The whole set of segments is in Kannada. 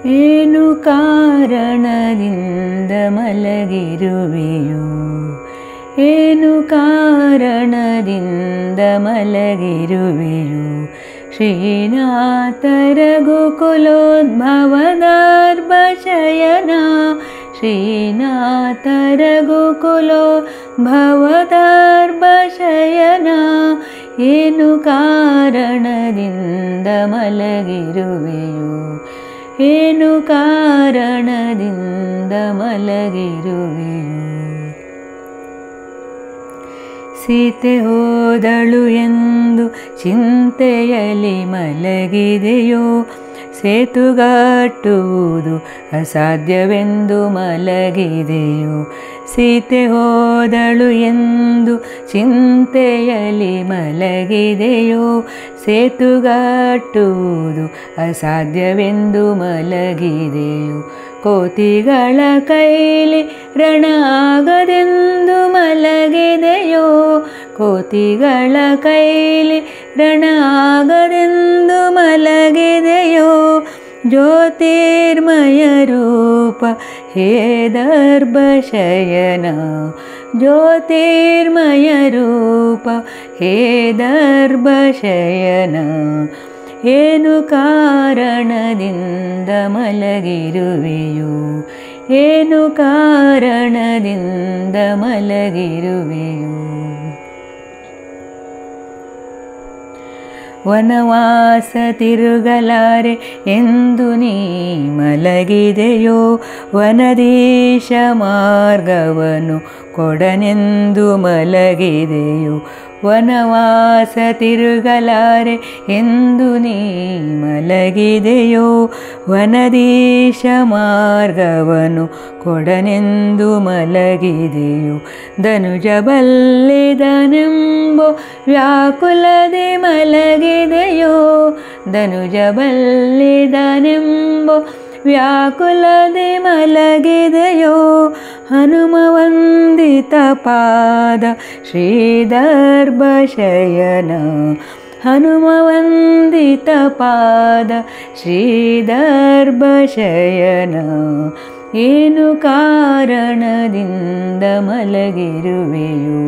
ಏನು ಕಾರಣದಿಂದ ಮಲಗಿರುವೆಯೋ, ಏನು ಕಾರಣದಿಂದ ಮಲಗಿರುವೆಯೋ, ಶ್ರೀನಾಥ ರಘುಕುಲೋದ್ಭವದಾರ್ಭ ಶಯನ, ಶ್ರೀನಾಥ ರಘುಕುಲೋದ್ಭವದಾರ್ಭ ಶಯನ. ಏನು ಕಾರಣದಿಂದ ಮಲಗಿರುವೆಯೋ, ಏನು ಕಾರಣದಿಂದ ಮಲಗಿರುವೆಯೋ. ಸೀತೆ ಹೋದಳು ಎಂದು ಚಿಂತೆಯಲ್ಲಿ ಮಲಗಿದೆಯೋ, ಸೇತುಗಟ್ಟುವುದು ಅಸಾಧ್ಯವೆಂದು ಮಲಗಿದೆಯೋ. ಸೀತೆ ಹೋದಳು ಎಂದು ಚಿಂತೆಯಲ್ಲಿ ಮಲಗಿದೆಯೋ, ಸೇತುಗಟ್ಟುವುದು ಅಸಾಧ್ಯವೆಂದು ಮಲಗಿದೆಯೋ. ಕೋತಿಗಳ ಕೈಲಿ ರಣ ಆಗದೆಂದು ಮಲಗಿದೆಯೋ, ಕೋತಿಗಳ ಕೈಲಿ ರಣ ಆಗದೆಂದು ಮಲಗಿದೆಯೋ. ಜ್ಯೋತಿರ್ಮಯ ರೂಪ ಹೇ ದರ್ಭ ಶಯನ, ಜ್ಯೋತಿರ್ಮಯ ರೂಪ ಹೇ ದರ್ಭ ಶಯನ. ಏನು ಕಾರಣದಿಂದ ಮಲಗಿರುವೆಯೋ, ಏನು ಕಾರಣದಿಂದ ಮಲಗಿರುವೆಯೋ. ವನವಾಸ ತಿರುಗಲಾರೆ ಎಂದು ನೀ ಮಲಗಿದೆಯೋ, ವನದೀಶ ಮಾರ್ಗವನ್ನು ಕೊಡನೆಂದು ಮಲಗಿದೆಯೋ. ವನವಾಸ ತಿರುಗಲಾರೆ ಎಂದು ನೀ ಮಲಗಿದೆಯೋ, ವನದೀಶ ಮಾರ್ಗವನ್ನು ಕೊಡನೆಂದು ಮಲಗಿದೆಯೋ. ಧನುಜ ಬಲ್ಲಿದನೆಂಬೋ ವ್ಯಾಕುಲದೆ ಮಲಗಿದೆಯೋ, ಧನುಜ ಬಲ್ಲಿದನೆಂಬೋ ವ್ಯಾಕುಲದೆ ಮಲಗಿದೆಯೋ. ಹನುಮ ವಂದಿತ ಪಾದ ಶ್ರೀದರ್ಭ ಶಯನ, ಹನುಮ ವಂದಿತ ಪಾದ ಶ್ರೀದರ್ಭ ಶಯನ. ಏನು ಕಾರಣದಿಂದ ಮಲಗಿರುವೆಯೋ,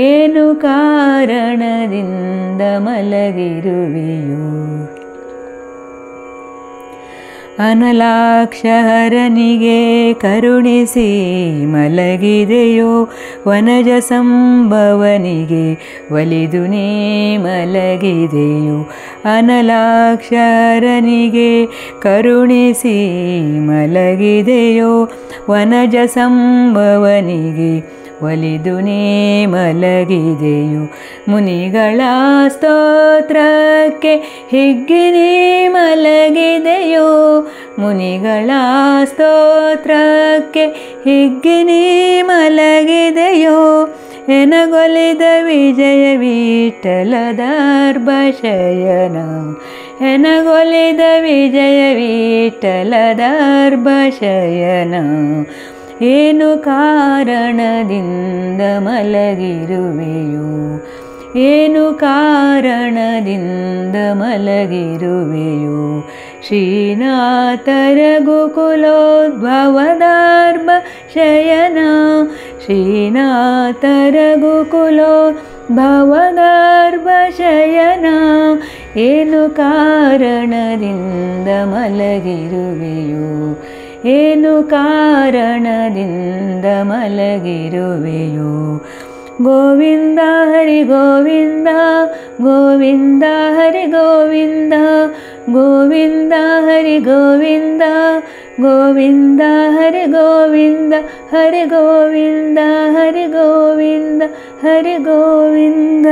ಏನು ಕಾರಣದಿಂದ ಮಲಗಿರುವೆಯೋ. ಅನಲಾಕ್ಷಹರನಿಗೆ ಕರುಣಿಸಿ ಮಲಗಿದೆಯೋ, ವನಜ ಸಂಭವನಿಗೆ ಒಲಿದು ನೀ ಮಲಗಿದೆಯೋ. ಅನಲಾಕ್ಷಹರನಿಗೆ ಕರುಣಿಸಿ ಮಲಗಿದೆಯೋ, ವನಜ ಸಂಭವನಿಗೆ ಒಲಿದು ನೀ ಮಲಗಿದೆಯೋ. ಮುನಿಗಳ ಸ್ತೋತ್ರಕ್ಕೆ ಹಿಗ್ಗಿ ನೀ ಮಲಗಿದೆಯೋ, ಮುನಿಗಳ ಸ್ತೋತ್ರಕ್ಕೆ ಹಿಗ್ಗಿ ನೀ ಮಲಗಿದೆಯೋ. ಎನಗೊಲಿದ ವಿಜಯ ವಿಠಲ ದರ್ಭ ಶಯನ, ಎನಗೊಲಿದ ವಿಜಯ ವಿಠಲ ದರ್ಭ ಶಯನ. ಏನು ಕಾರಣದಿಂದ ಮಲಗಿರುವೆಯೋ, ಏನು ಕಾರಣದಿಂದ ಮಲಗಿರುವೆಯೋ. ಶ್ರೀನಾಥ ರಘುಕುಲೋದ್ಭವದಾರ್ಭ ಶಯನ, ಶ್ರೀನಾಥ ರಘುಕುಲೋದ್ಭವದಾರ್ಭ ಶಯನ. ಏನು ಕಾರಣದಿಂದ ಮಲಗಿರುವೆಯೋ, ಏನು ಕಾರಣದಿಂದ ಮಲಗಿರುವೆಯೋ. ಗೋವಿಂದ ಹರಿ ಗೋವಿಂದ, ಗೋವಿಂದ ಹರಿ ಗೋವಿಂದ, ಗೋವಿಂದ ಹರಿ ಗೋವಿಂದ, ಗೋವಿಂದ ಹರಿ ಗೋವಿಂದ, ಹರಿ ಗೋವಿಂದ ಹರಿ ಗೋವಿಂದ ಹರಿ ಗೋವಿಂದ.